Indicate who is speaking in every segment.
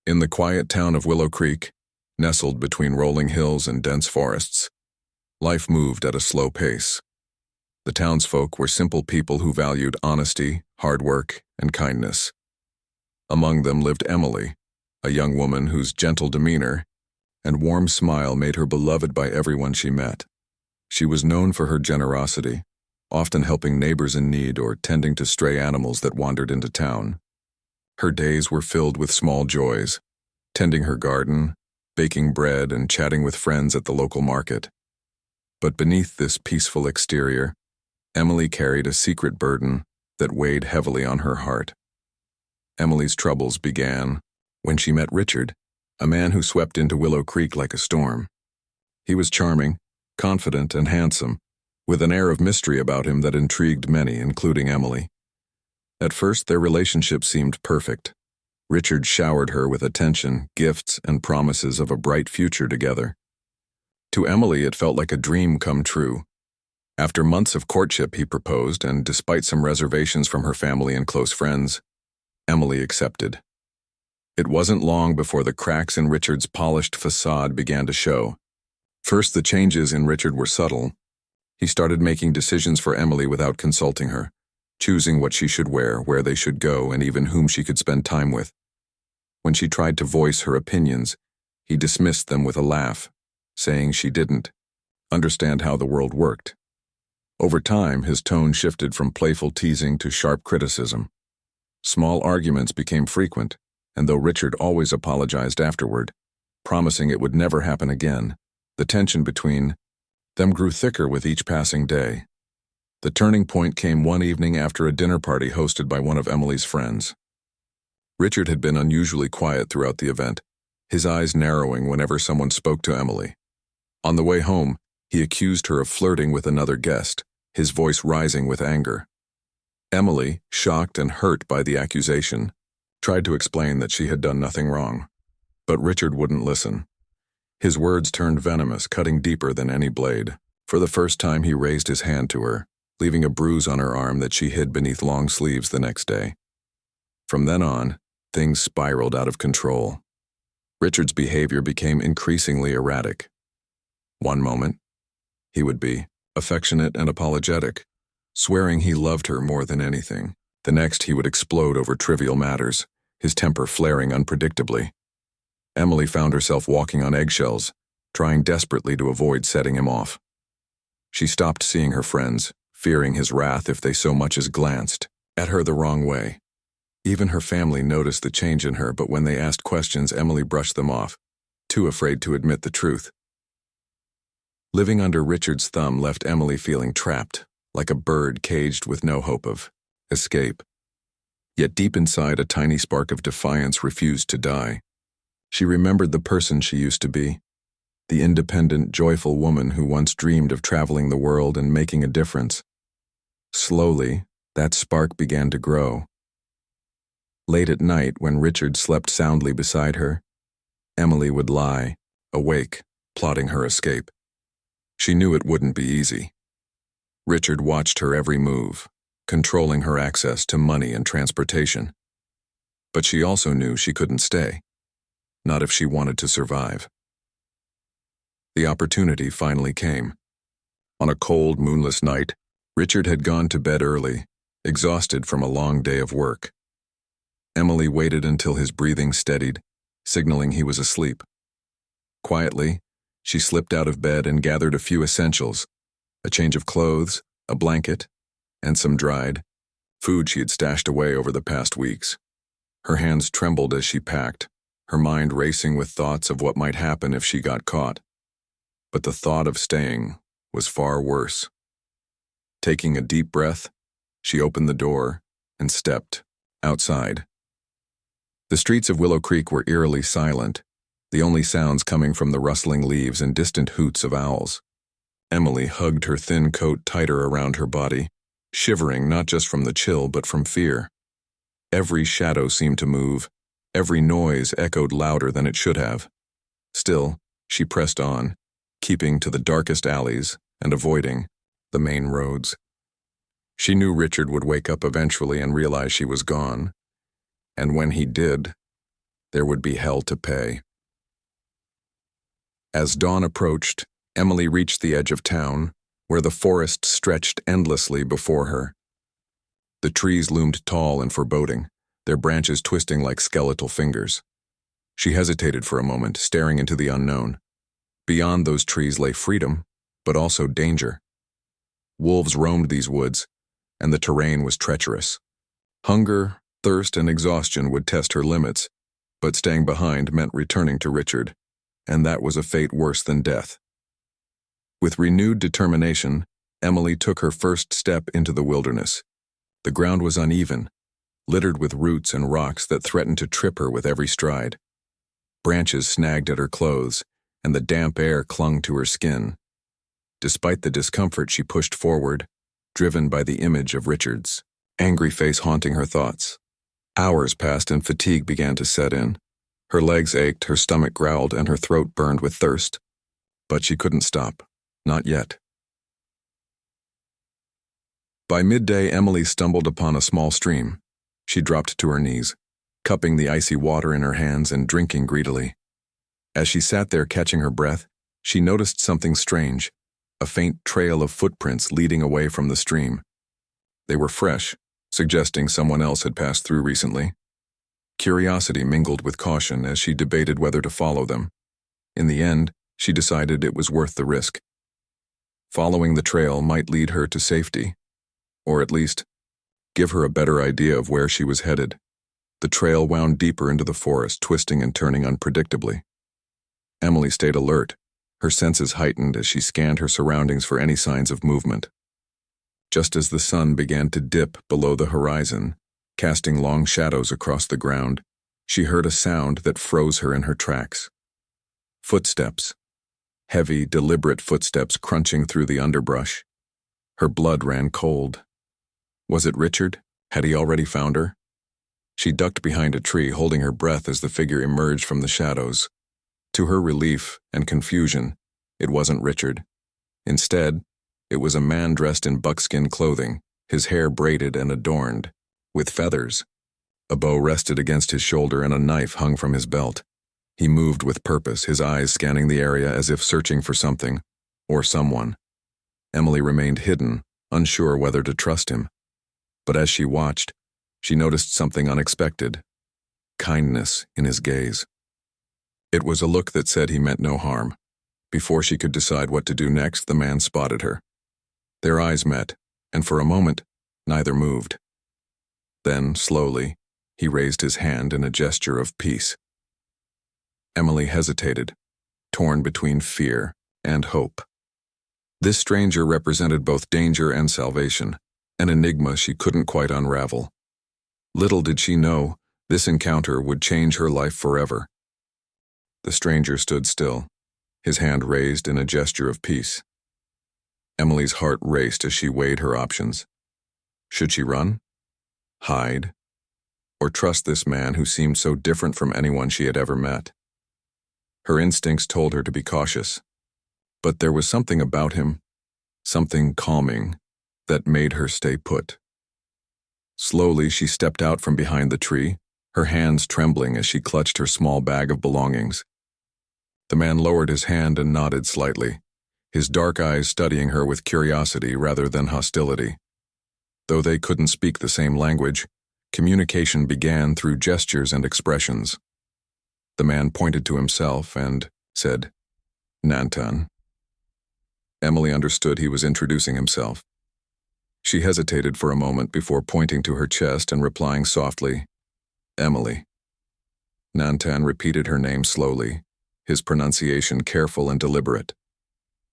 Speaker 1: In the quiet town of Willow Creek, nestled between rolling hills and dense forests, life moved at a slow pace. The townsfolk were simple people who valued honesty, hard work, and kindness. Among them lived Emily, a young woman whose gentle demeanor and warm smile made her beloved by everyone she met. She was known for her generosity, often helping neighbors in need or tending to stray animals that wandered into town. Her days were filled with small joys, tending her garden, baking bread, and chatting with friends at the local market. But beneath this peaceful exterior, Emily carried a secret burden that weighed heavily on her heart. Emily's troubles began when she met Richard, a man who swept into Willow Creek like a storm. He was charming, confident, and handsome, with an air of mystery about him that intrigued many, including Emily. At first, their relationship seemed perfect. Richard showered her with attention, gifts, and promises of a bright future together. To Emily, it felt like a dream come true. After months of courtship, he proposed, and despite some reservations from her family and close friends, Emily accepted. It wasn't long before the cracks in Richard's polished facade began to show. First, the changes in Richard were subtle. He started making decisions for Emily without consulting her, choosing what she should wear, where they should go, and even whom she could spend time with. When she tried to voice her opinions, he dismissed them with a laugh, saying she didn't understand how the world worked. Over time, his tone shifted from playful teasing to sharp criticism. Small arguments became frequent, and though Richard always apologized afterward, promising it would never happen again, the tension between them grew thicker with each passing day. The turning point came one evening after a dinner party hosted by one of Emily's friends. Richard had been unusually quiet throughout the event, his eyes narrowing whenever someone spoke to Emily. On the way home, he accused her of flirting with another guest, his voice rising with anger. Emily, shocked and hurt by the accusation, tried to explain that she had done nothing wrong. But Richard wouldn't listen. His words turned venomous, cutting deeper than any blade. For the first time, he raised his hand to her, leaving a bruise on her arm that she hid beneath long sleeves the next day. From then on, things spiraled out of control. Richard's behavior became increasingly erratic. One moment, he would be affectionate and apologetic, swearing he loved her more than anything. The next, he would explode over trivial matters, his temper flaring unpredictably. Emily found herself walking on eggshells, trying desperately to avoid setting him off. She stopped seeing her friends, fearing his wrath if they so much as glanced at her the wrong way. Even her family noticed the change in her, but when they asked questions, Emily brushed them off, too afraid to admit the truth. Living under Richard's thumb left Emily feeling trapped, like a bird caged with no hope of escape. Yet deep inside, a tiny spark of defiance refused to die. She remembered the person she used to be, the independent, joyful woman who once dreamed of traveling the world and making a difference. Slowly, that spark began to grow. Late at night, when Richard slept soundly beside her, Emily would lie, awake, plotting her escape. She knew it wouldn't be easy. Richard watched her every move, controlling her access to money and transportation. But she also knew she couldn't stay, not if she wanted to survive. The opportunity finally came. On a cold, moonless night, Richard had gone to bed early, exhausted from a long day of work. Emily waited until his breathing steadied, signaling he was asleep. Quietly, she slipped out of bed and gathered a few essentials, a change of clothes, a blanket, and some dried food she had stashed away over the past weeks. Her hands trembled as she packed, her mind racing with thoughts of what might happen if she got caught. But the thought of staying was far worse. Taking a deep breath, she opened the door and stepped outside. The streets of Willow Creek were eerily silent, the only sounds coming from the rustling leaves and distant hoots of owls. Emily hugged her thin coat tighter around her body, shivering not just from the chill but from fear. Every shadow seemed to move, every noise echoed louder than it should have. Still, she pressed on, keeping to the darkest alleys and avoiding the main roads. She knew Richard would wake up eventually and realize she was gone. And when he did, there would be hell to pay. As dawn approached, Emily reached the edge of town, where the forest stretched endlessly before her. The trees loomed tall and foreboding, their branches twisting like skeletal fingers. She hesitated for a moment, staring into the unknown. Beyond those trees lay freedom, but also danger. Wolves roamed these woods, and the terrain was treacherous. Hunger, thirst, and exhaustion would test her limits, but staying behind meant returning to Richard, and that was a fate worse than death. With renewed determination, Emily took her first step into the wilderness. The ground was uneven, littered with roots and rocks that threatened to trip her with every stride. Branches snagged at her clothes, and the damp air clung to her skin. Despite the discomfort, she pushed forward, driven by the image of Richard's angry face haunting her thoughts. Hours passed and fatigue began to set in. Her legs ached, her stomach growled, and her throat burned with thirst. But she couldn't stop. Not yet. By midday, Emily stumbled upon a small stream. She dropped to her knees, cupping the icy water in her hands and drinking greedily. As she sat there catching her breath, she noticed something strange, a faint trail of footprints leading away from the stream. They were fresh, suggesting someone else had passed through recently. Curiosity mingled with caution as she debated whether to follow them. In the end, she decided it was worth the risk. Following the trail might lead her to safety, or at least give her a better idea of where she was headed. The trail wound deeper into the forest, twisting and turning unpredictably. Emily stayed alert, her senses heightened as she scanned her surroundings for any signs of movement. Just as the sun began to dip below the horizon, casting long shadows across the ground, she heard a sound that froze her in her tracks. Footsteps. Heavy, deliberate footsteps crunching through the underbrush. Her blood ran cold. Was it Richard? Had he already found her? She ducked behind a tree, holding her breath as the figure emerged from the shadows. To her relief and confusion, it wasn't Richard. Instead, it was a man dressed in buckskin clothing, his hair braided and adorned with feathers. A bow rested against his shoulder and a knife hung from his belt. He moved with purpose, his eyes scanning the area as if searching for something, or someone. Emily remained hidden, unsure whether to trust him. But as she watched, she noticed something unexpected: kindness in his gaze. It was a look that said he meant no harm. Before she could decide what to do next, the man spotted her. Their eyes met, and for a moment, neither moved. Then, slowly, he raised his hand in a gesture of peace. Emily hesitated, torn between fear and hope. This stranger represented both danger and salvation, an enigma she couldn't quite unravel. Little did she know, this encounter would change her life forever. The stranger stood still, his hand raised in a gesture of peace. Emily's heart raced as she weighed her options. Should she run? Hide? Or trust this man who seemed so different from anyone she had ever met? Her instincts told her to be cautious, but there was something about him, something calming, that made her stay put. Slowly, she stepped out from behind the tree, her hands trembling as she clutched her small bag of belongings. The man lowered his hand and nodded slightly, his dark eyes studying her with curiosity rather than hostility. Though they couldn't speak the same language, communication began through gestures and expressions. The man pointed to himself and said, "Nantan." Emily understood he was introducing himself. She hesitated for a moment before pointing to her chest and replying softly, "Emily." Nantan repeated her name slowly, his pronunciation careful and deliberate.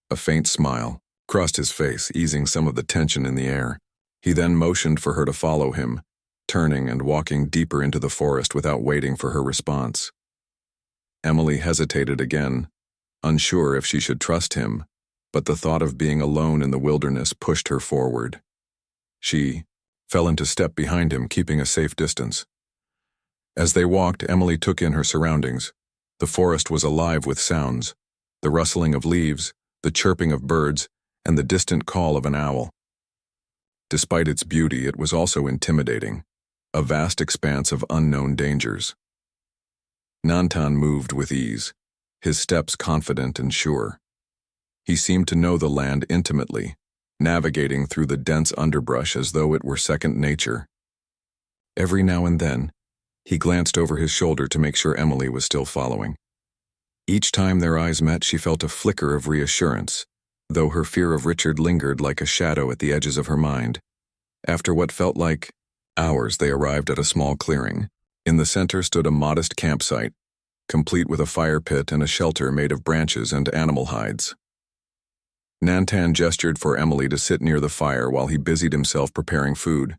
Speaker 1: A faint smile crossed his face, easing some of the tension in the air. He then motioned for her to follow him, turning and walking deeper into the forest without waiting for her response. Emily hesitated again, unsure if she should trust him, but the thought of being alone in the wilderness pushed her forward. She fell into step behind him, keeping a safe distance. As they walked, Emily took in her surroundings. The forest was alive with sounds, the rustling of leaves, the chirping of birds, and the distant call of an owl. Despite its beauty, it was also intimidating, a vast expanse of unknown dangers. Nantan moved with ease, his steps confident and sure. He seemed to know the land intimately, navigating through the dense underbrush as though it were second nature. Every now and then, he glanced over his shoulder to make sure Emily was still following. Each time their eyes met, she felt a flicker of reassurance, though her fear of Richard lingered like a shadow at the edges of her mind. After what felt like hours, they arrived at a small clearing. In the center stood a modest campsite, complete with a fire pit and a shelter made of branches and animal hides. Nantan gestured for Emily to sit near the fire while he busied himself preparing food.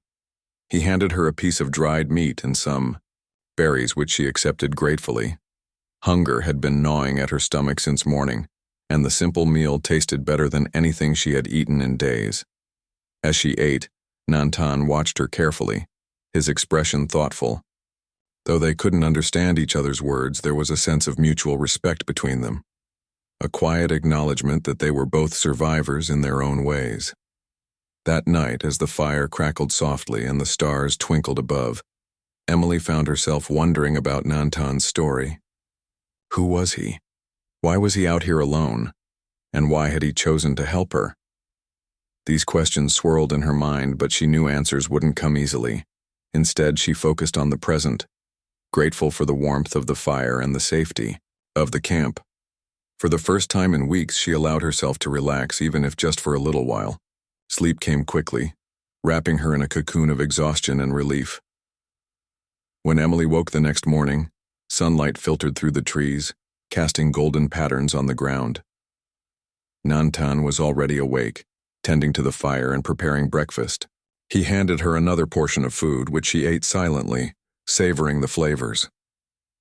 Speaker 1: He handed her a piece of dried meat and some berries, which she accepted gratefully. Hunger had been gnawing at her stomach since morning, and the simple meal tasted better than anything she had eaten in days. As she ate, Nantan watched her carefully, his expression thoughtful. Though they couldn't understand each other's words, there was a sense of mutual respect between them, a quiet acknowledgement that they were both survivors in their own ways. That night, as the fire crackled softly and the stars twinkled above, Emily found herself wondering about Nantan's story. Who was he? Why was he out here alone? And why had he chosen to help her? These questions swirled in her mind, but she knew answers wouldn't come easily. Instead, she focused on the present, grateful for the warmth of the fire and the safety of the camp. For the first time in weeks, she allowed herself to relax, even if just for a little while. Sleep came quickly, wrapping her in a cocoon of exhaustion and relief. When Emily woke the next morning, sunlight filtered through the trees, casting golden patterns on the ground. Nantan was already awake, tending to the fire and preparing breakfast. He handed her another portion of food, which she ate silently, savoring the flavors.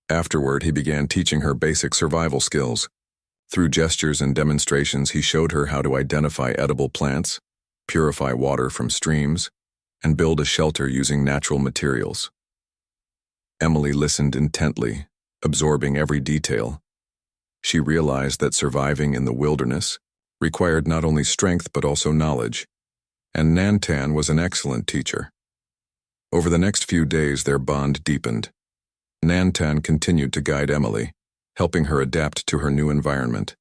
Speaker 1: Afterward, he began teaching her basic survival skills. Through gestures and demonstrations, he showed her how to identify edible plants, purify water from streams, and build a shelter using natural materials. Emily listened intently, absorbing every detail. She realized that surviving in the wilderness required not only strength but also knowledge, and Nantan was an excellent teacher. Over the next few days, their bond deepened. Nantan continued to guide Emily, helping her adapt to her new environment.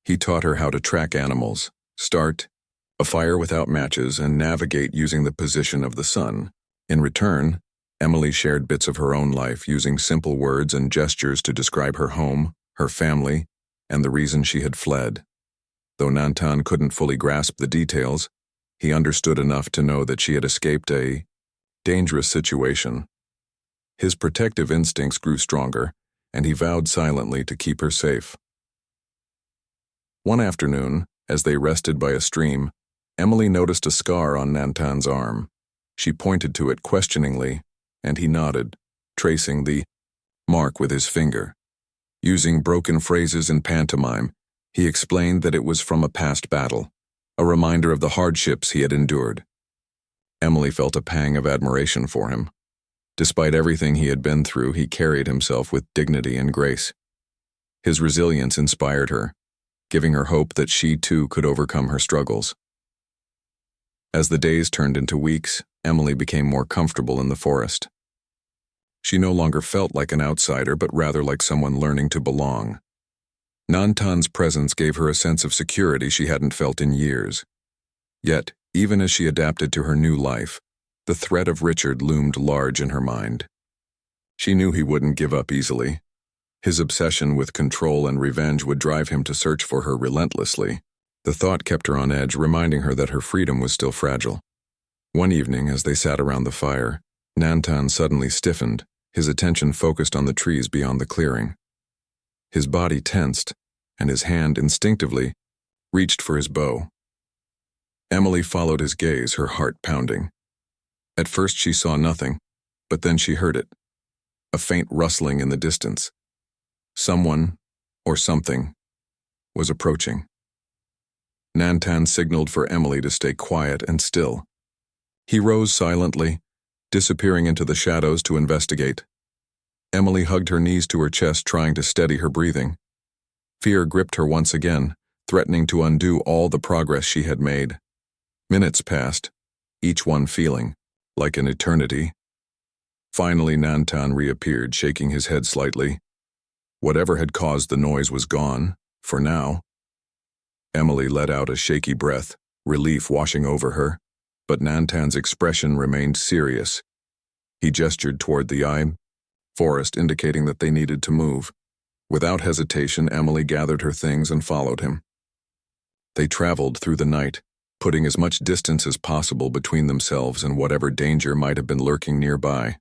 Speaker 1: He taught her how to track animals, start a fire without matches, and navigate using the position of the sun. In return, Emily shared bits of her own life, using simple words and gestures to describe her home, her family, and the reason she had fled. Though Nantan couldn't fully grasp the details, he understood enough to know that she had escaped a dangerous situation. His protective instincts grew stronger, and he vowed silently to keep her safe. One afternoon, as they rested by a stream, Emily noticed a scar on Nantan's arm. She pointed to it questioningly, and he nodded, tracing the mark with his finger. Using broken phrases in pantomime, he explained that it was from a past battle, a reminder of the hardships he had endured. Emily felt a pang of admiration for him. Despite everything he had been through, he carried himself with dignity and grace. His resilience inspired her, giving her hope that she too could overcome her struggles. As the days turned into weeks, Emily became more comfortable in the forest. She no longer felt like an outsider, but rather like someone learning to belong. Nantan's presence gave her a sense of security she hadn't felt in years. Yet, even as she adapted to her new life, the threat of Richard loomed large in her mind. She knew he wouldn't give up easily. His obsession with control and revenge would drive him to search for her relentlessly. The thought kept her on edge, reminding her that her freedom was still fragile. One evening, as they sat around the fire, Nantan suddenly stiffened, his attention focused on the trees beyond the clearing. His body tensed, and his hand instinctively reached for his bow. Emily followed his gaze, her heart pounding. At first she saw nothing, but then she heard it, a faint rustling in the distance. Someone, or something, was approaching. Nantan signaled for Emily to stay quiet and still. He rose silently, disappearing into the shadows to investigate. Emily hugged her knees to her chest, trying to steady her breathing. Fear gripped her once again, threatening to undo all the progress she had made. Minutes passed, each one feeling like an eternity. Finally, Nantan reappeared, shaking his head slightly. Whatever had caused the noise was gone, for now. Emily let out a shaky breath, relief washing over her, but Nantan's expression remained serious. He gestured toward the forest, indicating that they needed to move. Without hesitation, Emily gathered her things and followed him. They traveled through the night, putting as much distance as possible between themselves and whatever danger might have been lurking nearby.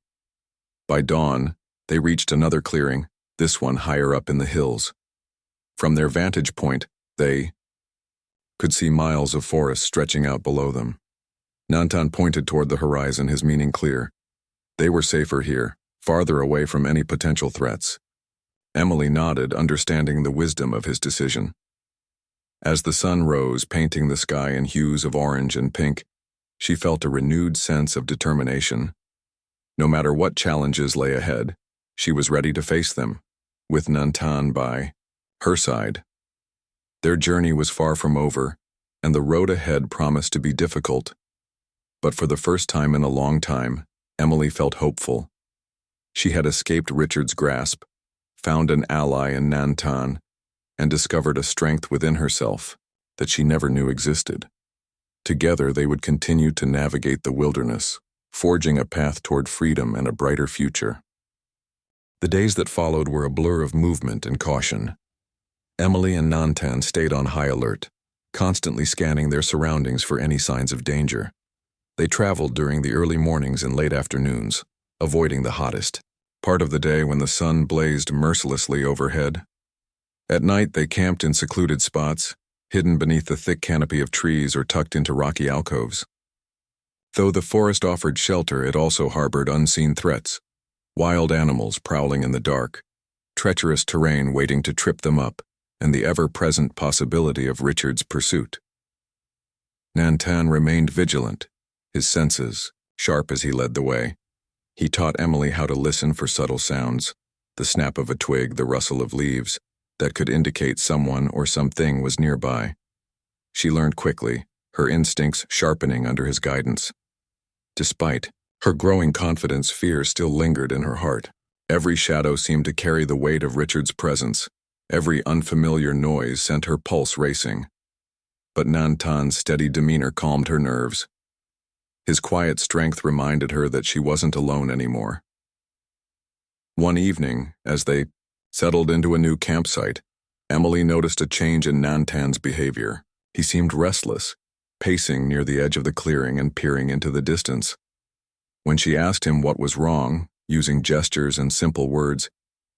Speaker 1: By dawn, they reached another clearing, this one higher up in the hills. From their vantage point, they could see miles of forest stretching out below them. Nantan pointed toward the horizon, his meaning clear. They were safer here, farther away from any potential threats. Emily nodded, understanding the wisdom of his decision. As the sun rose, painting the sky in hues of orange and pink, she felt a renewed sense of determination. No matter what challenges lay ahead, she was ready to face them, with Nantan by her side. Their journey was far from over, and the road ahead promised to be difficult. But for the first time in a long time, Emily felt hopeful. She had escaped Richard's grasp, found an ally in Nantan, and discovered a strength within herself that she never knew existed. Together they would continue to navigate the wilderness, forging a path toward freedom and a brighter future. The days that followed were a blur of movement and caution. Emily and Nantan stayed on high alert, constantly scanning their surroundings for any signs of danger. They traveled during the early mornings and late afternoons, avoiding the hottest part of the day when the sun blazed mercilessly overhead. At night, they camped in secluded spots, hidden beneath the thick canopy of trees or tucked into rocky alcoves. Though the forest offered shelter, it also harbored unseen threats, wild animals prowling in the dark, treacherous terrain waiting to trip them up, and the ever-present possibility of Richard's pursuit. Nantan remained vigilant, his senses sharp as he led the way. He taught Emily how to listen for subtle sounds, the snap of a twig, the rustle of leaves, that could indicate someone or something was nearby. She learned quickly, her instincts sharpening under his guidance. Despite her growing confidence, fear still lingered in her heart. Every shadow seemed to carry the weight of Richard's presence. Every unfamiliar noise sent her pulse racing. But Nantan's steady demeanor calmed her nerves. His quiet strength reminded her that she wasn't alone anymore. One evening, as they settled into a new campsite, Emily noticed a change in Nantan's behavior. He seemed restless, pacing near the edge of the clearing and peering into the distance. When she asked him what was wrong, using gestures and simple words,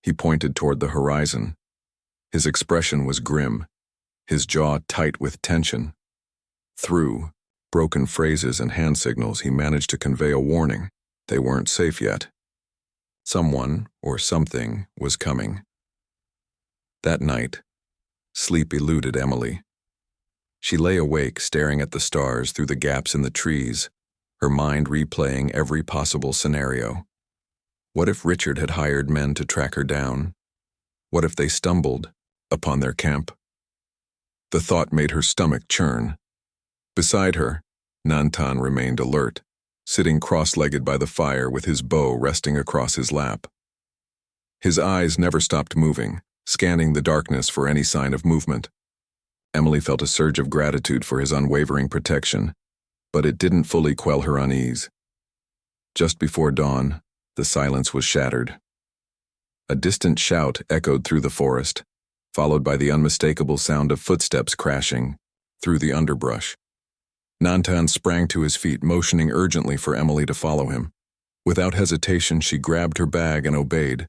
Speaker 1: he pointed toward the horizon. His expression was grim, his jaw tight with tension. Through broken phrases and hand signals, he managed to convey a warning. They weren't safe yet. Someone or something was coming. That night, sleep eluded Emily. She lay awake, staring at the stars through the gaps in the trees, her mind replaying every possible scenario. What if Richard had hired men to track her down? What if they stumbled upon their camp? The thought made her stomach churn. Beside her, Nantan remained alert, sitting cross-legged by the fire with his bow resting across his lap. His eyes never stopped moving, scanning the darkness for any sign of movement. Emily felt a surge of gratitude for his unwavering protection, but it didn't fully quell her unease. Just before dawn, the silence was shattered. A distant shout echoed through the forest, followed by the unmistakable sound of footsteps crashing through the underbrush. Nantan sprang to his feet, motioning urgently for Emily to follow him. Without hesitation, she grabbed her bag and obeyed,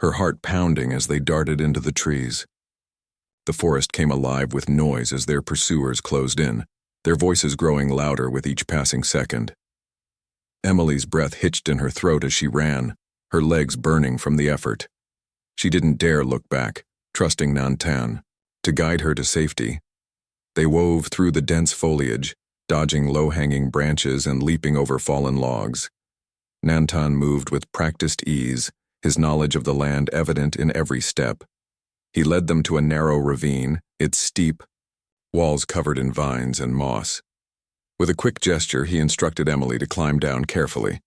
Speaker 1: her heart pounding as they darted into the trees. The forest came alive with noise as their pursuers closed in, their voices growing louder with each passing second. Emily's breath hitched in her throat as she ran, her legs burning from the effort. She didn't dare look back, trusting Nantan to guide her to safety. They wove through the dense foliage, dodging low-hanging branches and leaping over fallen logs. Nantan moved with practiced ease, his knowledge of the land evident in every step. He led them to a narrow ravine, its steep walls covered in vines and moss. With a quick gesture, he instructed Emily to climb down carefully.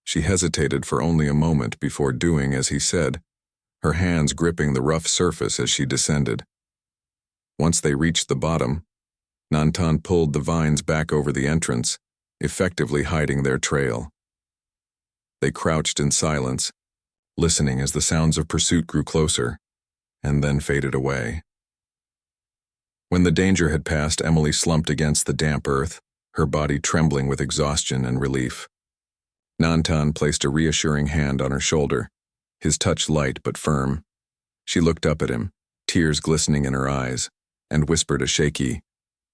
Speaker 1: She hesitated for only a moment before doing as he said, her hands gripping the rough surface as she descended. Once they reached the bottom, Nantan pulled the vines back over the entrance, effectively hiding their trail. They crouched in silence, listening as the sounds of pursuit grew closer, and then faded away. When the danger had passed, Emily slumped against the damp earth, her body trembling with exhaustion and relief. Nantan placed a reassuring hand on her shoulder, his touch light but firm. She looked up at him, tears glistening in her eyes, and whispered a shaky,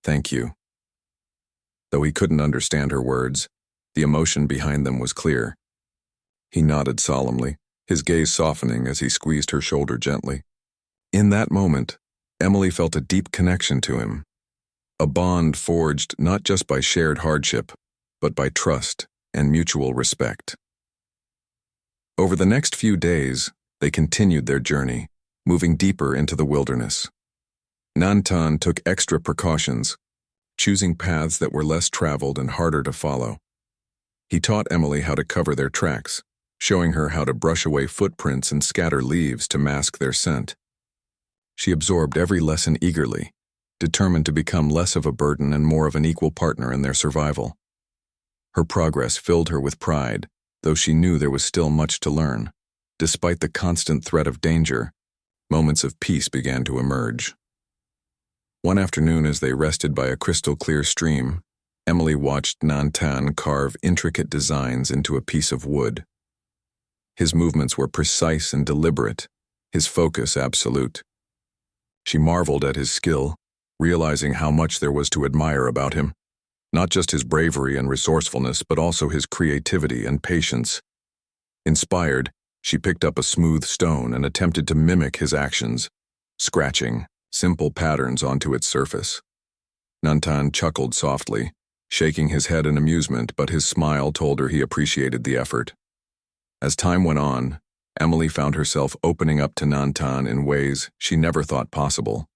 Speaker 1: "Thank you." Though he couldn't understand her words, the emotion behind them was clear. He nodded solemnly, his gaze softening as he squeezed her shoulder gently. In that moment, Emily felt a deep connection to him, a bond forged not just by shared hardship, but by trust and mutual respect. Over the next few days, they continued their journey, moving deeper into the wilderness. Nantan took extra precautions, choosing paths that were less traveled and harder to follow. He taught Emily how to cover their tracks, showing her how to brush away footprints and scatter leaves to mask their scent. She absorbed every lesson eagerly, determined to become less of a burden and more of an equal partner in their survival. Her progress filled her with pride, though she knew there was still much to learn. Despite the constant threat of danger, moments of peace began to emerge. One afternoon, as they rested by a crystal-clear stream, Emily watched Nantan carve intricate designs into a piece of wood. His movements were precise and deliberate, his focus absolute. She marveled at his skill, realizing how much there was to admire about him, not just his bravery and resourcefulness, but also his creativity and patience. Inspired, she picked up a smooth stone and attempted to mimic his actions, scratching simple patterns onto its surface. Nantan chuckled softly, shaking his head in amusement, but his smile told her he appreciated the effort. As time went on, Emily found herself opening up to Nantan in ways she never thought possible.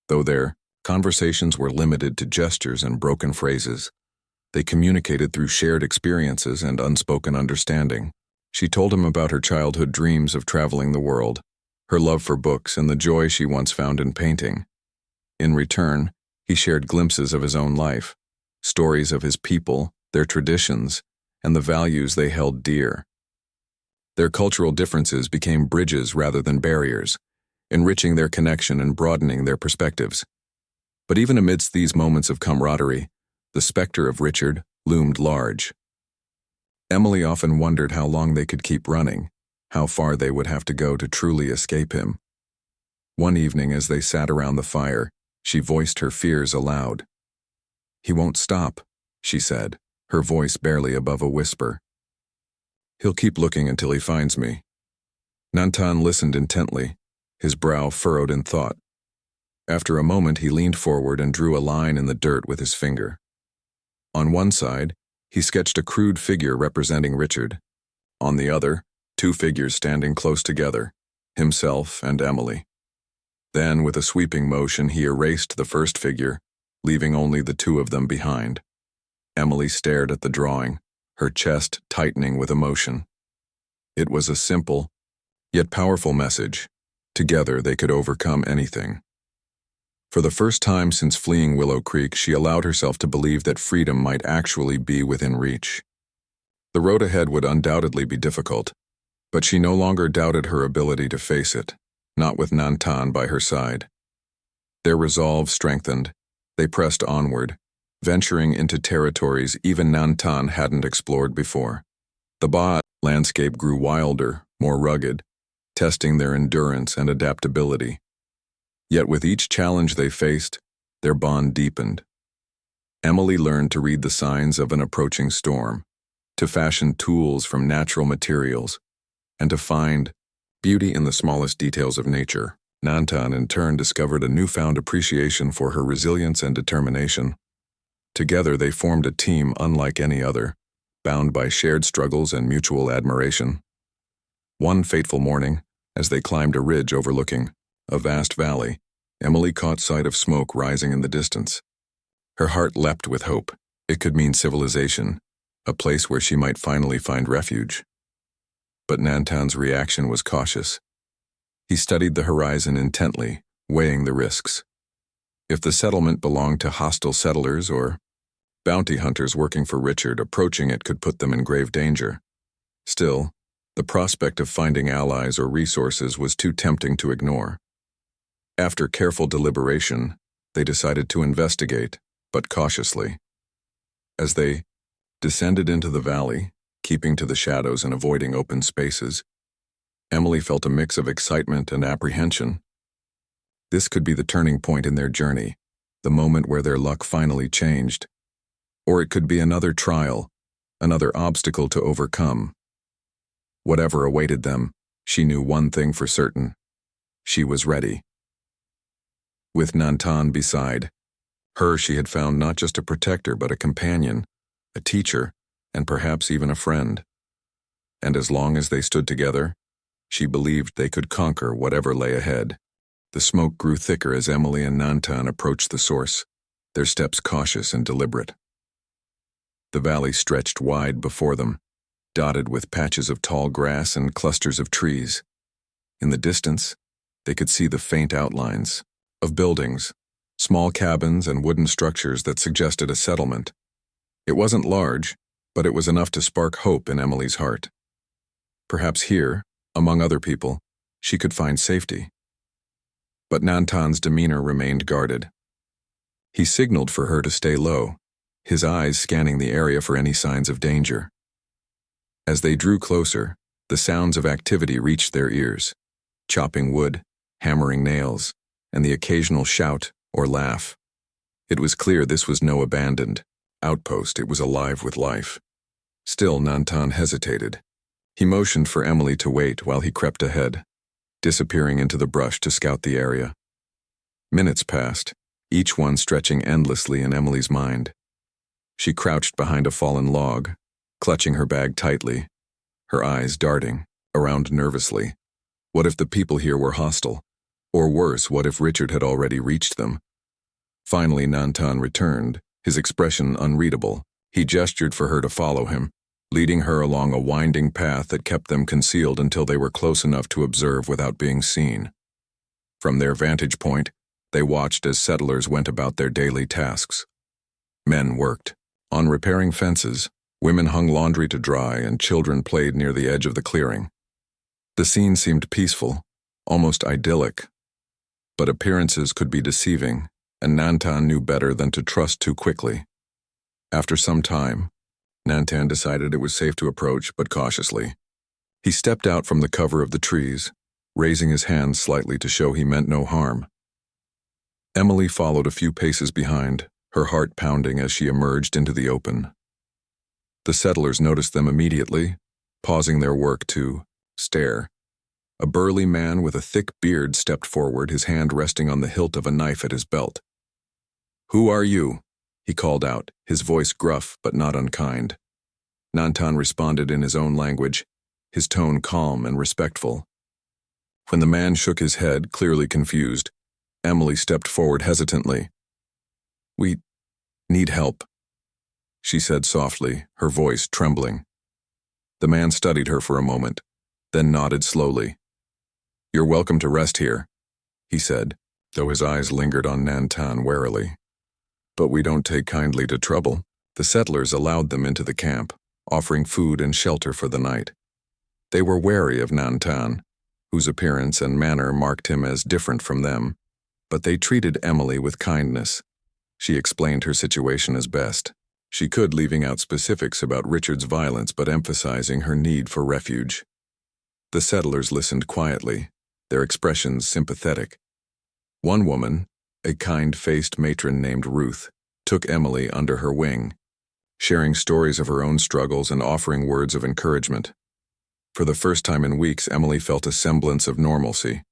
Speaker 1: Though their conversations were limited to gestures and broken phrases, they communicated through shared experiences and unspoken understanding. She told him about her childhood dreams of traveling the world, her love for books, and the joy she once found in painting. In return, he shared glimpses of his own life, stories of his people, their traditions, and the values they held dear. Their cultural differences became bridges rather than barriers, enriching their connection and broadening their perspectives. But even amidst these moments of camaraderie, the specter of Richard loomed large. Emily often wondered how long they could keep running, how far they would have to go to truly escape him. One evening, as they sat around the fire, she voiced her fears aloud. "He won't stop," she said, her voice barely above a whisper. "He'll keep looking until he finds me." Nantan listened intently, his brow furrowed in thought. After a moment, he leaned forward and drew a line in the dirt with his finger. On one side, he sketched a crude figure representing Richard. On the other, two figures standing close together, himself and Emily. Then, with a sweeping motion, he erased the first figure, leaving only the two of them behind. Emily stared at the drawing, her chest tightening with emotion. It was a simple, yet powerful message. Together they could overcome anything. For the first time since fleeing Willow Creek, she allowed herself to believe that freedom might actually be within reach. The road ahead would undoubtedly be difficult, but she no longer doubted her ability to face it, not with Nantan by her side. Their resolve strengthened, they pressed onward, venturing into territories even Nantan hadn't explored before. The Ba landscape grew wilder, more rugged, testing their endurance and adaptability. Yet with each challenge they faced, their bond deepened. Emily learned to read the signs of an approaching storm, to fashion tools from natural materials, and to find beauty in the smallest details of nature. Nantan, in turn, discovered a newfound appreciation for her resilience and determination. Together they formed a team unlike any other, bound by shared struggles and mutual admiration. One fateful morning, as they climbed a ridge overlooking a vast valley, Emily caught sight of smoke rising in the distance. Her heart leapt with hope. It could mean civilization, a place where she might finally find refuge. But Nantan's reaction was cautious. He studied the horizon intently, weighing the risks. If the settlement belonged to hostile settlers or bounty hunters working for Richard, approaching it could put them in grave danger. Still, the prospect of finding allies or resources was too tempting to ignore. After careful deliberation, they decided to investigate, but cautiously. As they descended into the valley, keeping to the shadows and avoiding open spaces, Emily felt a mix of excitement and apprehension. This could be the turning point in their journey, the moment where their luck finally changed. Or it could be another trial, another obstacle to overcome. Whatever awaited them, she knew one thing for certain. She was ready. With Nantan beside her, she had found not just a protector but a companion, a teacher, and perhaps even a friend. And as long as they stood together, she believed they could conquer whatever lay ahead. The smoke grew thicker as Emily and Nantan approached the source, their steps cautious and deliberate. The valley stretched wide before them, dotted with patches of tall grass and clusters of trees. In the distance, they could see the faint outlines of buildings, small cabins and wooden structures that suggested a settlement. It wasn't large, but it was enough to spark hope in Emily's heart. Perhaps here, among other people, she could find safety. But Nantan's demeanor remained guarded. He signaled for her to stay low, his eyes scanning the area for any signs of danger. As they drew closer, the sounds of activity reached their ears: chopping wood, hammering nails, and the occasional shout or laugh. It was clear this was no abandoned outpost, it was alive with life. Still, Nantan hesitated. He motioned for Emily to wait while he crept ahead, disappearing into the brush to scout the area. Minutes passed, each one stretching endlessly in Emily's mind. She crouched behind a fallen log, clutching her bag tightly, her eyes darting around nervously. What if the people here were hostile? Or worse, what if Richard had already reached them? Finally, Nantan returned, his expression unreadable. He gestured for her to follow him, leading her along a winding path that kept them concealed until they were close enough to observe without being seen. From their vantage point, they watched as settlers went about their daily tasks. Men worked on repairing fences, women hung laundry to dry, and children played near the edge of the clearing. The scene seemed peaceful, almost idyllic. But appearances could be deceiving, and Nantan knew better than to trust too quickly. After some time, Nantan decided it was safe to approach, but cautiously. He stepped out from the cover of the trees, raising his hand slightly to show he meant no harm. Emily followed a few paces behind, her heart pounding as she emerged into the open. The settlers noticed them immediately, pausing their work to stare. A burly man with a thick beard stepped forward, his hand resting on the hilt of a knife at his belt. "Who are you?" he called out, his voice gruff but not unkind. Nantan responded in his own language, his tone calm and respectful. When the man shook his head, clearly confused, Emily stepped forward hesitantly. "We need help," she said softly, her voice trembling. The man studied her for a moment, then nodded slowly. "You're welcome to rest here," he said, though his eyes lingered on Nantan warily. "But we don't take kindly to trouble." The settlers allowed them into the camp, offering food and shelter for the night. They were wary of Nantan, whose appearance and manner marked him as different from them, but they treated Emily with kindness. She explained her situation as best she could, leaving out specifics about Richard's violence but emphasizing her need for refuge. The settlers listened quietly, their expressions sympathetic. One woman, a kind-faced matron named Ruth, took Emily under her wing, sharing stories of her own struggles and offering words of encouragement. For the first time in weeks, Emily felt a semblance of normalcy.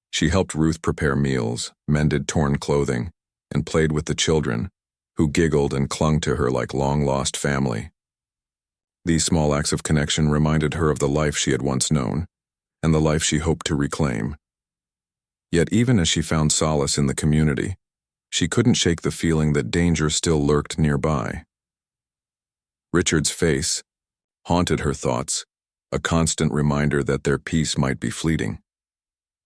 Speaker 1: She helped Ruth prepare meals, mended torn clothing, and played with the children, who giggled and clung to her like long-lost family. These small acts of connection reminded her of the life she had once known, and the life she hoped to reclaim. Yet even as she found solace in the community, she couldn't shake the feeling that danger still lurked nearby. Richard's face haunted her thoughts, a constant reminder that their peace might be fleeting.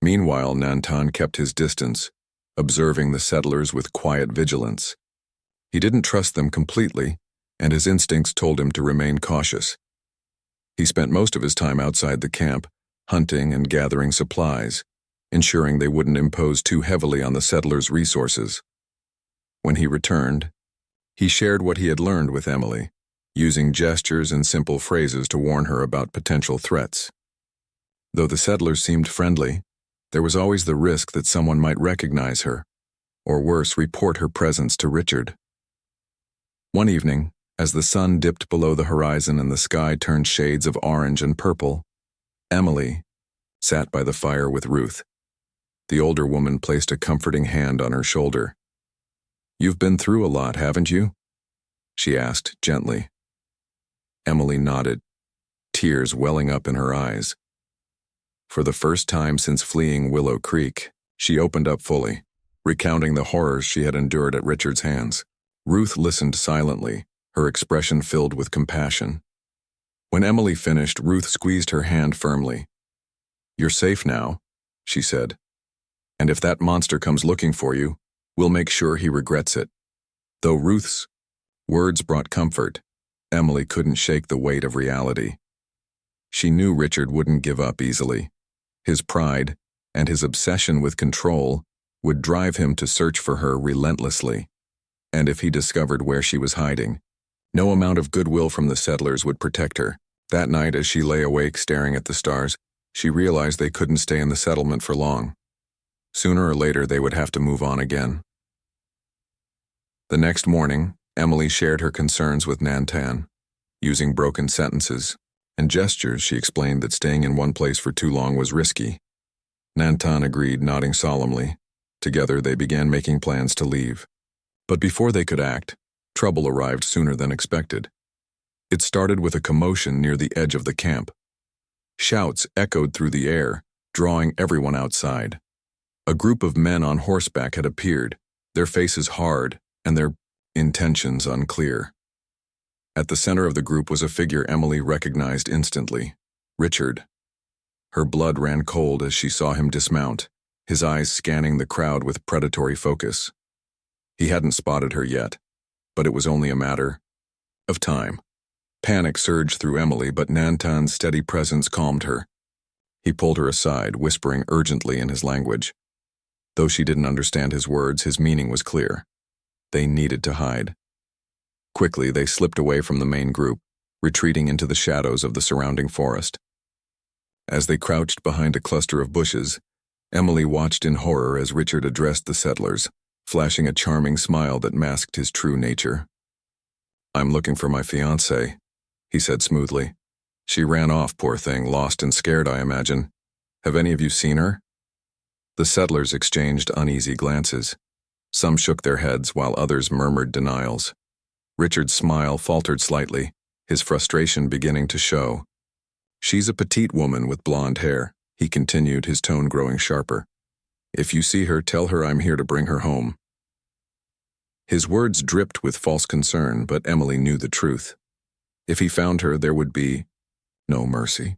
Speaker 1: Meanwhile, Nantan kept his distance, observing the settlers with quiet vigilance. He didn't trust them completely, and his instincts told him to remain cautious. He spent most of his time outside the camp, hunting and gathering supplies, ensuring they wouldn't impose too heavily on the settlers' resources. When he returned, he shared what he had learned with Emily, using gestures and simple phrases to warn her about potential threats. Though the settlers seemed friendly, there was always the risk that someone might recognize her, or worse, report her presence to Richard. One evening, as the sun dipped below the horizon and the sky turned shades of orange and purple, Emily sat by the fire with Ruth. The older woman placed a comforting hand on her shoulder. "You've been through a lot, haven't you?" she asked gently. Emily nodded, tears welling up in her eyes. For the first time since fleeing Willow Creek, she opened up fully, recounting the horrors she had endured at Richard's hands. Ruth listened silently, her expression filled with compassion. When Emily finished, Ruth squeezed her hand firmly. "You're safe now," she said. "And if that monster comes looking for you, we'll make sure he regrets it." Though Ruth's words brought comfort, Emily couldn't shake the weight of reality. She knew Richard wouldn't give up easily. His pride and his obsession with control would drive him to search for her relentlessly. And if he discovered where she was hiding, no amount of goodwill from the settlers would protect her. That night, as she lay awake staring at the stars, she realized they couldn't stay in the settlement for long. Sooner or later, they would have to move on again. The next morning, Emily shared her concerns with Nantan. Using broken sentences and gestures, she explained that staying in one place for too long was risky. Nantan agreed, nodding solemnly. Together, they began making plans to leave. But before they could act, trouble arrived sooner than expected. It started with a commotion near the edge of the camp. Shouts echoed through the air, drawing everyone outside. A group of men on horseback had appeared, their faces hard and their intentions unclear. At the center of the group was a figure Emily recognized instantly: Richard. Her blood ran cold as she saw him dismount, his eyes scanning the crowd with predatory focus. He hadn't spotted her yet, but it was only a matter of time. Panic surged through Emily, but Nantan's steady presence calmed her. He pulled her aside, whispering urgently in his language. Though she didn't understand his words, his meaning was clear. They needed to hide. Quickly, they slipped away from the main group, retreating into the shadows of the surrounding forest. As they crouched behind a cluster of bushes, Emily watched in horror as Richard addressed the settlers, flashing a charming smile that masked his true nature. "I'm looking for my fiancé," he said smoothly. "She ran off, poor thing, lost and scared, I imagine. Have any of you seen her?" The settlers exchanged uneasy glances. Some shook their heads while others murmured denials. Richard's smile faltered slightly, his frustration beginning to show. "She's a petite woman with blonde hair," he continued, his tone growing sharper. "If you see her, tell her I'm here to bring her home." His words dripped with false concern, but Emily knew the truth. If he found her, there would be no mercy.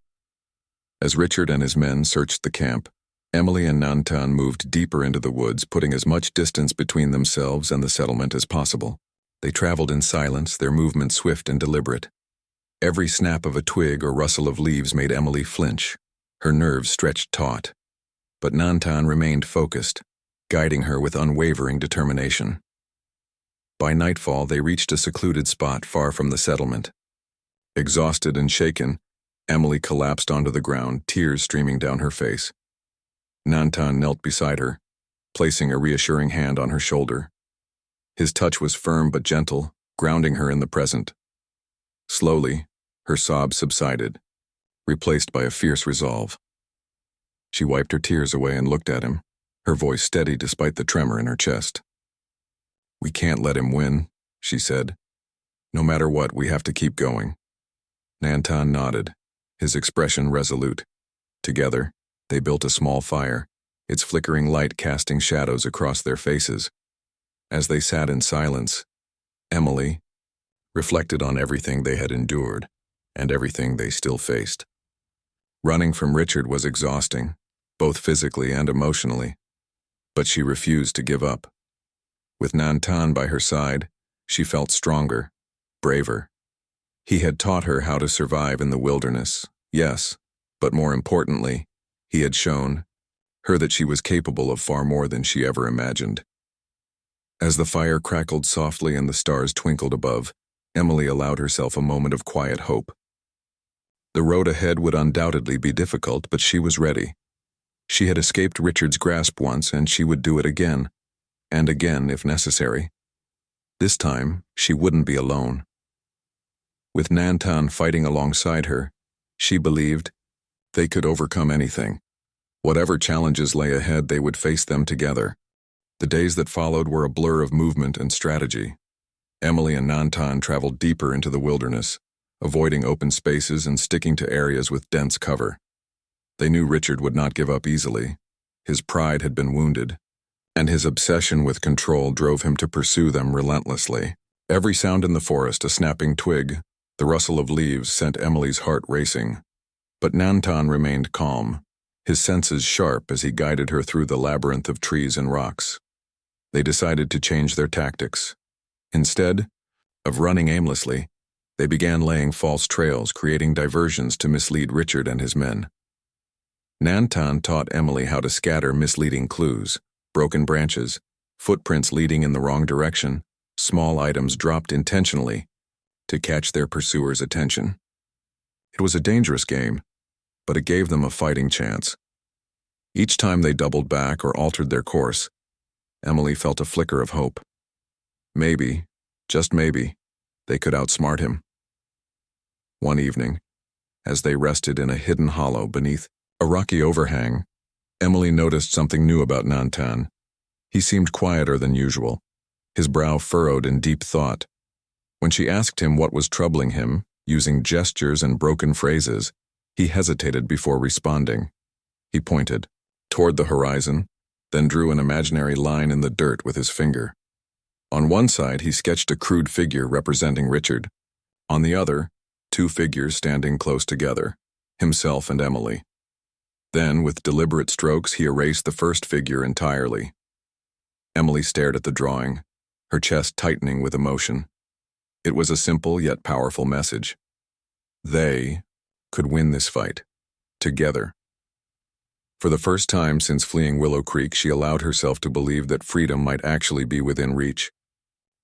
Speaker 1: As Richard and his men searched the camp, Emily and Nantan moved deeper into the woods, putting as much distance between themselves and the settlement as possible. They traveled in silence, their movements swift and deliberate. Every snap of a twig or rustle of leaves made Emily flinch, her nerves stretched taut. But Nantan remained focused, guiding her with unwavering determination. By nightfall, they reached a secluded spot far from the settlement. Exhausted and shaken, Emily collapsed onto the ground, tears streaming down her face. Nantan knelt beside her, placing a reassuring hand on her shoulder. His touch was firm but gentle, grounding her in the present. Slowly, her sobs subsided, replaced by a fierce resolve. She wiped her tears away and looked at him, her voice steady despite the tremor in her chest. "We can't let him win," she said. "No matter what, we have to keep going." Nantan nodded, his expression resolute. Together, they built a small fire, its flickering light casting shadows across their faces. As they sat in silence, Emily reflected on everything they had endured and everything they still faced. Running from Richard was exhausting, both physically and emotionally. But she refused to give up. With Nantan by her side, she felt stronger, braver. He had taught her how to survive in the wilderness, yes, but more importantly, he had shown her that she was capable of far more than she ever imagined. As the fire crackled softly and the stars twinkled above, Emily allowed herself a moment of quiet hope. The road ahead would undoubtedly be difficult, but she was ready. She had escaped Richard's grasp once, and she would do it again, and again if necessary. This time, she wouldn't be alone. With Nantan fighting alongside her, she believed they could overcome anything. Whatever challenges lay ahead, they would face them together. The days that followed were a blur of movement and strategy. Emily and Nantan traveled deeper into the wilderness, avoiding open spaces and sticking to areas with dense cover. They knew Richard would not give up easily. His pride had been wounded, and his obsession with control drove him to pursue them relentlessly. Every sound in the forest, a snapping twig, the rustle of leaves, sent Emily's heart racing. But Nantan remained calm, his senses sharp as he guided her through the labyrinth of trees and rocks. They decided to change their tactics. Instead of running aimlessly, they began laying false trails, creating diversions to mislead Richard and his men. Nantan taught Emily how to scatter misleading clues, broken branches, footprints leading in the wrong direction, small items dropped intentionally to catch their pursuers' attention. It was a dangerous game, but it gave them a fighting chance. Each time they doubled back or altered their course, Emily felt a flicker of hope. Maybe, just maybe, they could outsmart him. One evening, as they rested in a hidden hollow beneath a rocky overhang, Emily noticed something new about Nantan. He seemed quieter than usual, his brow furrowed in deep thought. When she asked him what was troubling him, using gestures and broken phrases, he hesitated before responding. He pointed toward the horizon, then drew an imaginary line in the dirt with his finger. On one side, he sketched a crude figure representing Richard. On the other, two figures standing close together, himself and Emily. Then, with deliberate strokes, he erased the first figure entirely. Emily stared at the drawing, her chest tightening with emotion. It was a simple yet powerful message. They could win this fight, together. For the first time since fleeing Willow Creek, she allowed herself to believe that freedom might actually be within reach.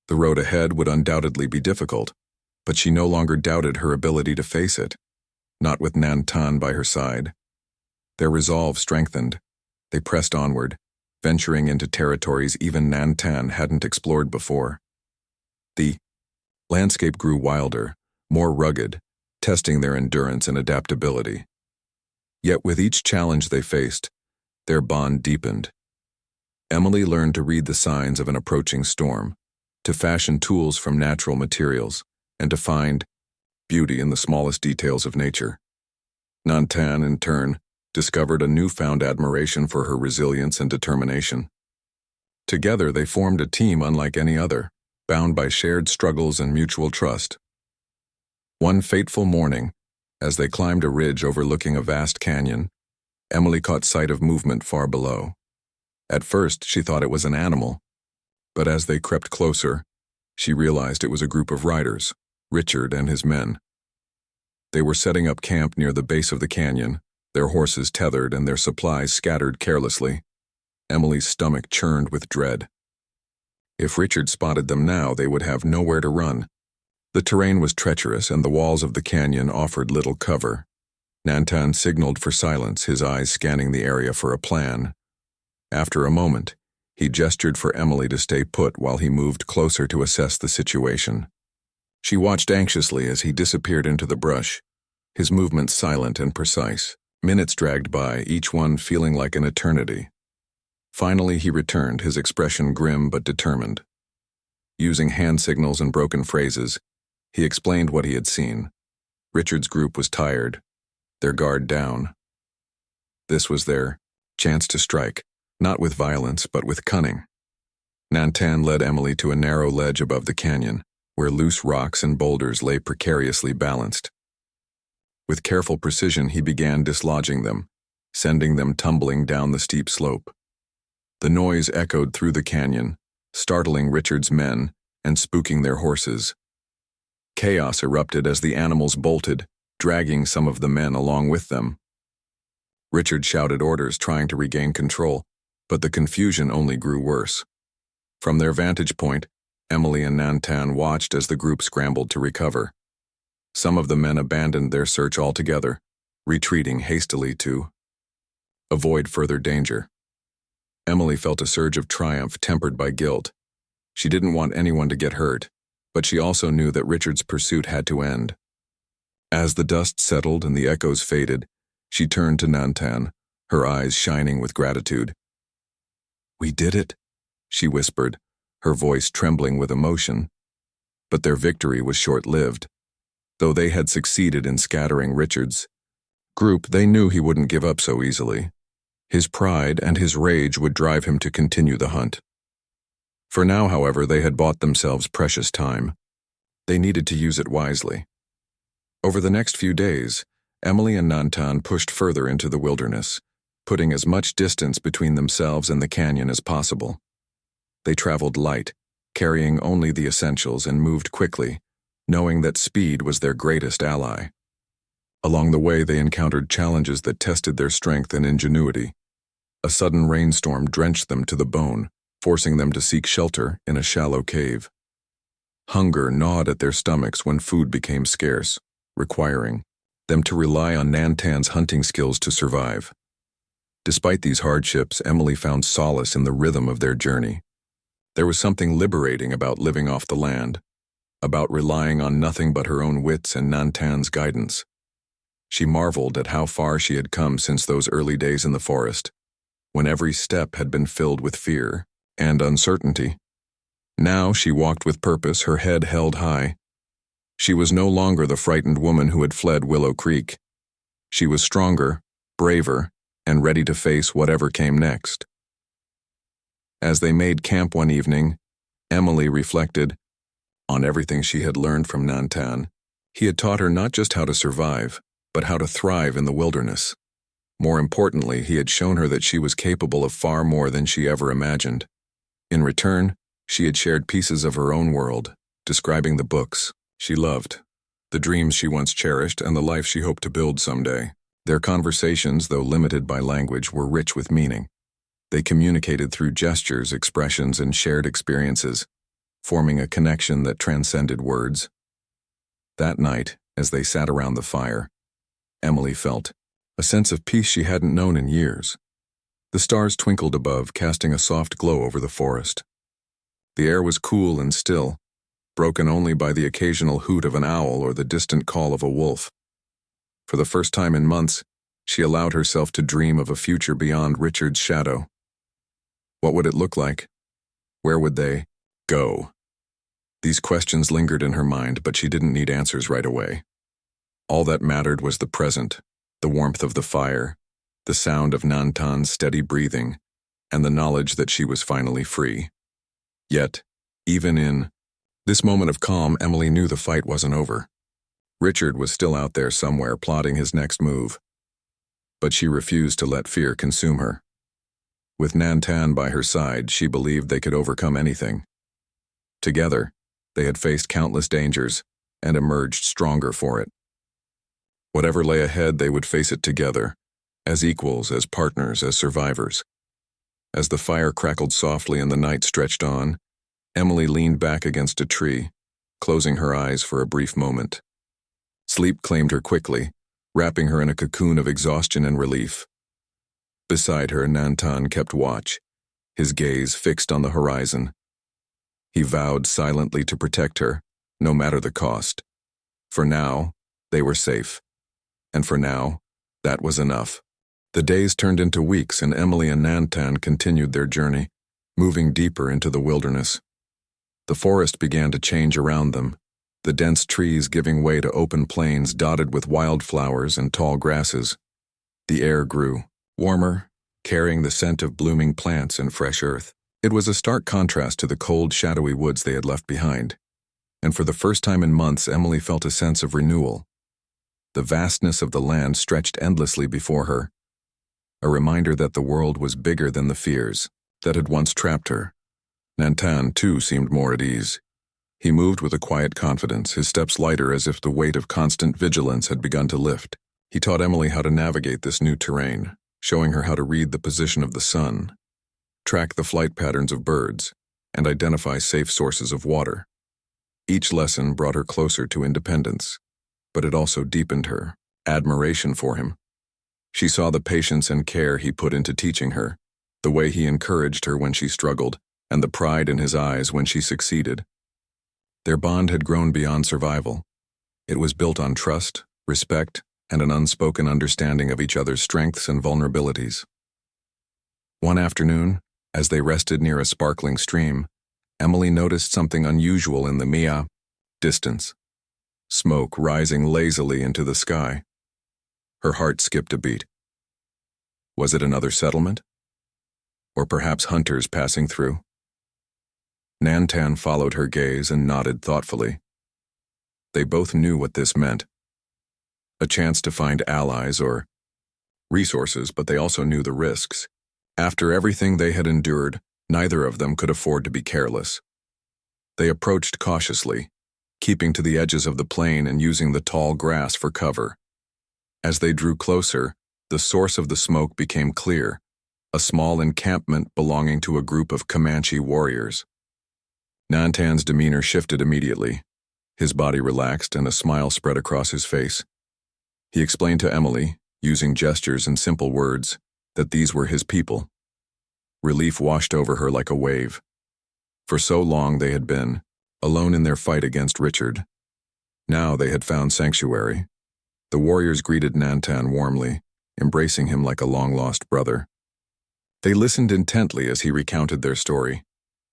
Speaker 1: The road ahead would undoubtedly be difficult, but she no longer doubted her ability to face it, not with Nantan by her side. Their resolve strengthened. They pressed onward, venturing into territories even Nantan hadn't explored before. The landscape grew wilder, more rugged, testing their endurance and adaptability. Yet with each challenge they faced, their bond deepened. Emily learned to read the signs of an approaching storm, to fashion tools from natural materials, and to find beauty in the smallest details of nature. Nantan, in turn, discovered a newfound admiration for her resilience and determination. Together they formed a team unlike any other, bound by shared struggles and mutual trust. One fateful morning, as they climbed a ridge overlooking a vast canyon, Emily caught sight of movement far below. At first, she thought it was an animal, but as they crept closer, she realized it was a group of riders, Richard and his men. They were setting up camp near the base of the canyon, their horses tethered and their supplies scattered carelessly. Emily's stomach churned with dread. If Richard spotted them now, they would have nowhere to run. The terrain was treacherous and the walls of the canyon offered little cover. Nantan signaled for silence, his eyes scanning the area for a plan. After a moment, he gestured for Emily to stay put while he moved closer to assess the situation. She watched anxiously as he disappeared into the brush, his movements silent and precise. Minutes dragged by, each one feeling like an eternity. Finally, he returned, his expression grim but determined. Using hand signals and broken phrases, he explained what he had seen. Richard's group was tired, their guard down. This was their chance to strike, not with violence but with cunning. Nantan led Emily to a narrow ledge above the canyon, where loose rocks and boulders lay precariously balanced. With careful precision, he began dislodging them, sending them tumbling down the steep slope. The noise echoed through the canyon, startling Richard's men and spooking their horses. Chaos erupted as the animals bolted, dragging some of the men along with them. Richard shouted orders, trying to regain control, but the confusion only grew worse. From their vantage point, Emily and Nantan watched as the group scrambled to recover. Some of the men abandoned their search altogether, retreating hastily to avoid further danger. Emily felt a surge of triumph tempered by guilt. She didn't want anyone to get hurt, but she also knew that Richard's pursuit had to end. As the dust settled and the echoes faded, she turned to Nantan, her eyes shining with gratitude. "We did it," she whispered, her voice trembling with emotion. But their victory was short-lived. Though they had succeeded in scattering Richard's group, they knew he wouldn't give up so easily. His pride and his rage would drive him to continue the hunt. For now, however, they had bought themselves precious time. They needed to use it wisely. Over the next few days, Emily and Nantan pushed further into the wilderness, putting as much distance between themselves and the canyon as possible. They traveled light, carrying only the essentials, and moved quickly, knowing that speed was their greatest ally. Along the way, they encountered challenges that tested their strength and ingenuity. A sudden rainstorm drenched them to the bone, forcing them to seek shelter in a shallow cave. Hunger gnawed at their stomachs when food became scarce, requiring them to rely on Nantan's hunting skills to survive. Despite these hardships, Emily found solace in the rhythm of their journey. There was something liberating about living off the land, about relying on nothing but her own wits and Nantan's guidance. She marveled at how far she had come since those early days in the forest, when every step had been filled with fear and uncertainty. Now she walked with purpose, her head held high. She was no longer the frightened woman who had fled Willow Creek. She was stronger, braver, and ready to face whatever came next. As they made camp one evening, Emily reflected on everything she had learned from Nantan. He had taught her not just how to survive, but how to thrive in the wilderness. More importantly, he had shown her that she was capable of far more than she ever imagined. In return, she had shared pieces of her own world, describing the books she loved, the dreams she once cherished, and the life she hoped to build someday. Their conversations, though limited by language, were rich with meaning. They communicated through gestures, expressions, and shared experiences, forming a connection that transcended words. That night, as they sat around the fire, Emily felt a sense of peace she hadn't known in years. The stars twinkled above, casting a soft glow over the forest. The air was cool and still, broken only by the occasional hoot of an owl or the distant call of a wolf. For the first time in months, she allowed herself to dream of a future beyond Richard's shadow. What would it look like? Where would they go? These questions lingered in her mind, but she didn't need answers right away. All that mattered was the present, the warmth of the fire, the sound of Nantan's steady breathing, and the knowledge that she was finally free. Yet, even in this moment of calm, Emily knew the fight wasn't over. Richard was still out there somewhere, plotting his next move. But she refused to let fear consume her. With Nantan by her side, she believed they could overcome anything. Together, they had faced countless dangers and emerged stronger for it. Whatever lay ahead, they would face it together, as equals, as partners, as survivors. As the fire crackled softly and the night stretched on, Emily leaned back against a tree, closing her eyes for a brief moment. Sleep claimed her quickly, wrapping her in a cocoon of exhaustion and relief. Beside her, Nantan kept watch, his gaze fixed on the horizon. He vowed silently to protect her, no matter the cost. For now, they were safe. And for now, that was enough. The days turned into weeks, and Emily and Nantan continued their journey, moving deeper into the wilderness. The forest began to change around them, the dense trees giving way to open plains dotted with wildflowers and tall grasses. The air grew warmer, carrying the scent of blooming plants and fresh earth. It was a stark contrast to the cold, shadowy woods they had left behind. And for the first time in months, Emily felt a sense of renewal. The vastness of the land stretched endlessly before her, a reminder that the world was bigger than the fears that had once trapped her. Nantan, too, seemed more at ease. He moved with a quiet confidence, his steps lighter as if the weight of constant vigilance had begun to lift. He taught Emily how to navigate this new terrain, showing her how to read the position of the sun, track the flight patterns of birds, and identify safe sources of water. Each lesson brought her closer to independence, but it also deepened her admiration for him. She saw the patience and care he put into teaching her, the way he encouraged her when she struggled, and the pride in his eyes when she succeeded. Their bond had grown beyond survival. It was built on trust, respect, and an unspoken understanding of each other's strengths and vulnerabilities. One afternoon, as they rested near a sparkling stream, Emily noticed something unusual in the distance. Smoke rising lazily into the sky. Her heart skipped a beat. Was it another settlement? Or perhaps hunters passing through? Nantan followed her gaze and nodded thoughtfully. They both knew what this meant. A chance to find allies or resources, but they also knew the risks. After everything they had endured, neither of them could afford to be careless. They approached cautiously, keeping to the edges of the plain and using the tall grass for cover. As they drew closer, the source of the smoke became clear, a small encampment belonging to a group of Comanche warriors. Nantan's demeanor shifted immediately. His body relaxed and a smile spread across his face. He explained to Emily, using gestures and simple words, that these were his people. Relief washed over her like a wave. For so long they had been, alone in their fight against Richard. Now they had found sanctuary. The warriors greeted Nantan warmly, embracing him like a long-lost brother. They listened intently as he recounted their story,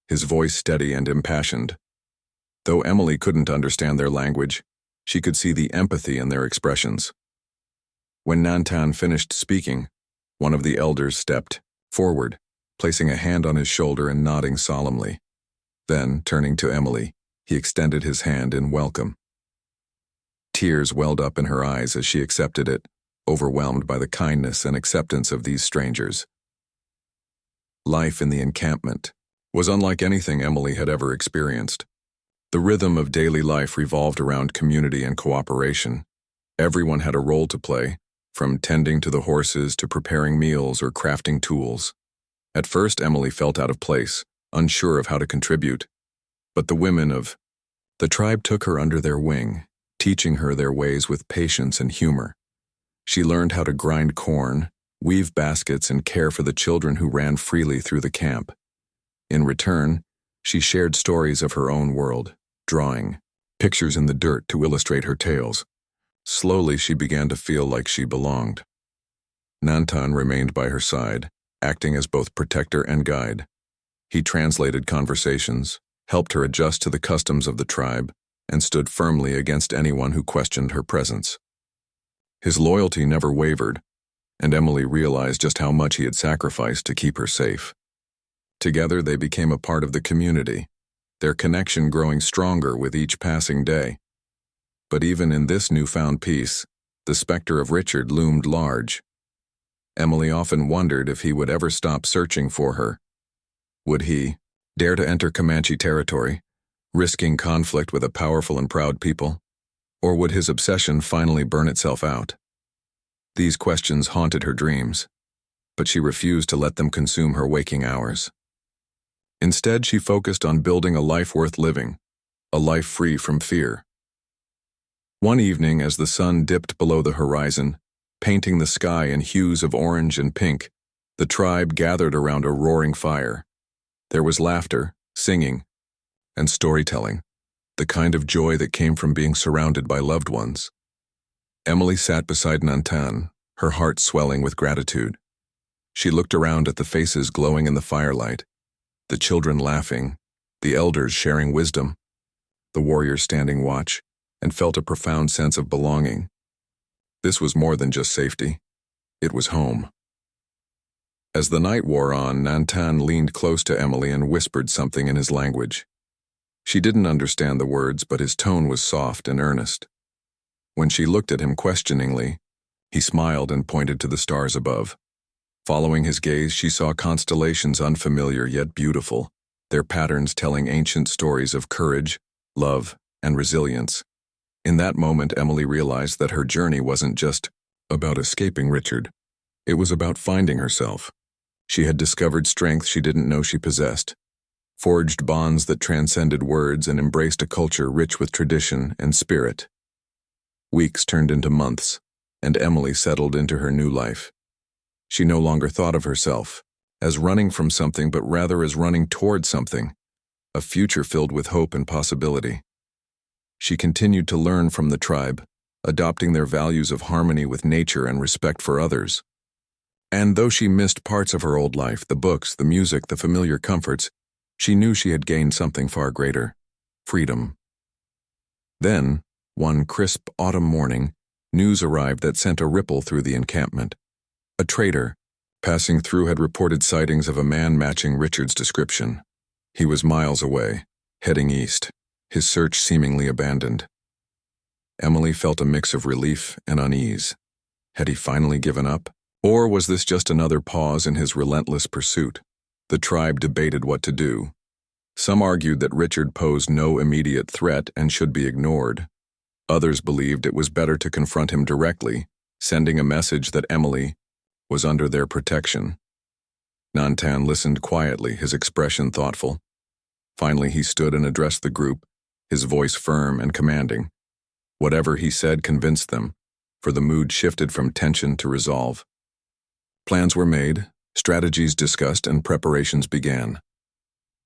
Speaker 1: his voice steady and impassioned. Though Emily couldn't understand their language, she could see the empathy in their expressions. When Nantan finished speaking, one of the elders stepped forward, placing a hand on his shoulder and nodding solemnly. Then, turning to Emily, he extended his hand in welcome. Tears welled up in her eyes as she accepted it, overwhelmed by the kindness and acceptance of these strangers. Life in the encampment was unlike anything Emily had ever experienced. The rhythm of daily life revolved around community and cooperation. Everyone had a role to play, from tending to the horses to preparing meals or crafting tools. At first, Emily felt out of place, unsure of how to contribute. But the women of the tribe took her under their wing, teaching her their ways with patience and humor. She learned how to grind corn, weave baskets, and care for the children who ran freely through the camp. In return, she shared stories of her own world, drawing pictures in the dirt to illustrate her tales. Slowly, she began to feel like she belonged. Nantan remained by her side, acting as both protector and guide. He translated conversations, helped her adjust to the customs of the tribe, and stood firmly against anyone who questioned her presence. His loyalty never wavered, and Emily realized just how much he had sacrificed to keep her safe. Together, they became a part of the community, their connection growing stronger with each passing day. But even in this newfound peace, the specter of Richard loomed large. Emily often wondered if he would ever stop searching for her. Would he dare to enter Comanche territory, risking conflict with a powerful and proud people? Or would his obsession finally burn itself out? These questions haunted her dreams, but she refused to let them consume her waking hours. Instead, she focused on building a life worth living, a life free from fear. One evening, as the sun dipped below the horizon, painting the sky in hues of orange and pink, the tribe gathered around a roaring fire. There was laughter, singing, and storytelling, the kind of joy that came from being surrounded by loved ones. Emily sat beside Nantan, her heart swelling with gratitude. She looked around at the faces glowing in the firelight, the children laughing, the elders sharing wisdom, the warriors standing watch, and felt a profound sense of belonging. This was more than just safety. It was home. As the night wore on, Nantan leaned close to Emily and whispered something in his language. She didn't understand the words, but his tone was soft and earnest. When she looked at him questioningly, he smiled and pointed to the stars above. Following his gaze, she saw constellations unfamiliar yet beautiful, their patterns telling ancient stories of courage, love, and resilience. In that moment, Emily realized that her journey wasn't just about escaping Richard. It was about finding herself. She had discovered strength she didn't know she possessed, forged bonds that transcended words, and embraced a culture rich with tradition and spirit. Weeks turned into months, and Emily settled into her new life. She no longer thought of herself as running from something, but rather as running toward something, a future filled with hope and possibility. She continued to learn from the tribe, adopting their values of harmony with nature and respect for others. And though she missed parts of her old life, the books, the music, the familiar comforts, she knew she had gained something far greater: freedom. Then, one crisp autumn morning, news arrived that sent a ripple through the encampment. A trader, passing through, had reported sightings of a man matching Richard's description. He was miles away, heading east, his search seemingly abandoned. Emily felt a mix of relief and unease. Had he finally given up? Or was this just another pause in his relentless pursuit? The tribe debated what to do. Some argued that Richard posed no immediate threat and should be ignored. Others believed it was better to confront him directly, sending a message that Emily was under their protection. Nantan listened quietly, his expression thoughtful. Finally, he stood and addressed the group, his voice firm and commanding. Whatever he said convinced them, for the mood shifted from tension to resolve. Plans were made, strategies discussed, and preparations began.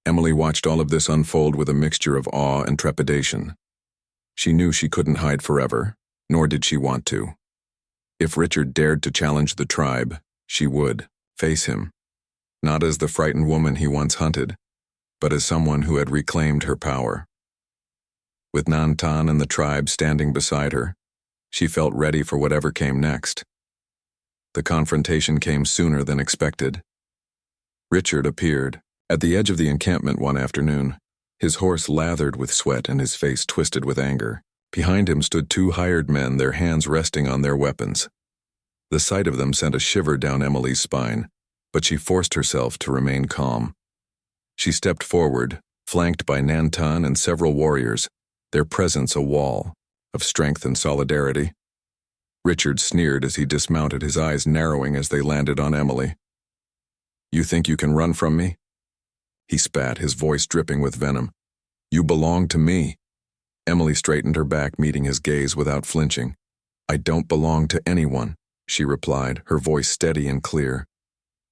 Speaker 1: Emily watched all of this unfold with a mixture of awe and trepidation. She knew she couldn't hide forever, nor did she want to. If Richard dared to challenge the tribe, she would face him, not as the frightened woman he once hunted, but as someone who had reclaimed her power. With Nantan and the tribe standing beside her, she felt ready for whatever came next. The confrontation came sooner than expected. Richard appeared at the edge of the encampment one afternoon, his horse lathered with sweat and his face twisted with anger. Behind him stood two hired men, their hands resting on their weapons. The sight of them sent a shiver down Emily's spine, but she forced herself to remain calm. She stepped forward, flanked by Nantan and several warriors, their presence a wall of strength and solidarity. Richard sneered as he dismounted, his eyes narrowing as they landed on Emily. "You think you can run from me?" He spat, his voice dripping with venom. "You belong to me." Emily straightened her back, meeting his gaze without flinching. "I don't belong to anyone," she replied, her voice steady and clear.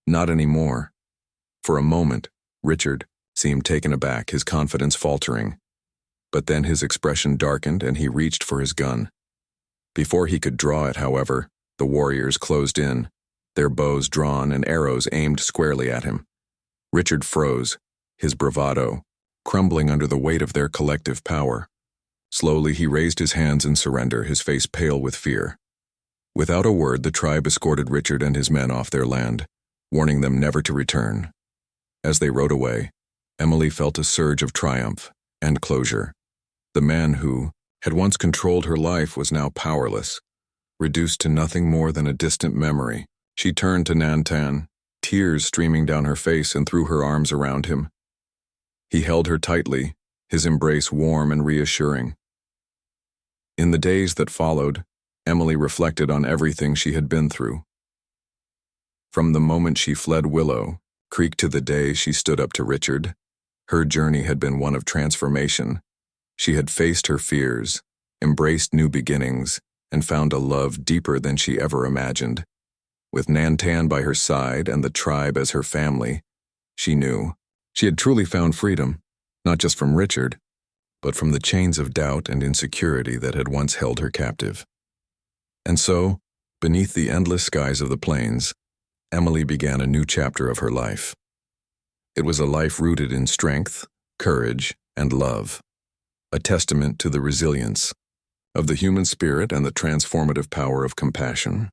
Speaker 1: "Not anymore." For a moment, Richard seemed taken aback, his confidence faltering. But then his expression darkened and he reached for his gun. Before he could draw it, however, the warriors closed in, their bows drawn and arrows aimed squarely at him. Richard froze, his bravado crumbling under the weight of their collective power. Slowly he raised his hands in surrender, his face pale with fear. Without a word, the tribe escorted Richard and his men off their land, warning them never to return. As they rode away, Emily felt a surge of triumph and closure. The man who had once controlled her life was now powerless, reduced to nothing more than a distant memory. She turned to Nantan, tears streaming down her face, and threw her arms around him. He held her tightly, his embrace warm and reassuring. In the days that followed, Emily reflected on everything she had been through. From the moment she fled Willow Creek to the day she stood up to Richard, her journey had been one of transformation. She had faced her fears, embraced new beginnings, and found a love deeper than she ever imagined. With Nantan by her side and the tribe as her family, she knew she had truly found freedom, not just from Richard, but from the chains of doubt and insecurity that had once held her captive. And so, beneath the endless skies of the plains, Emily began a new chapter of her life. It was a life rooted in strength, courage, and love, a testament to the resilience of the human spirit and the transformative power of compassion.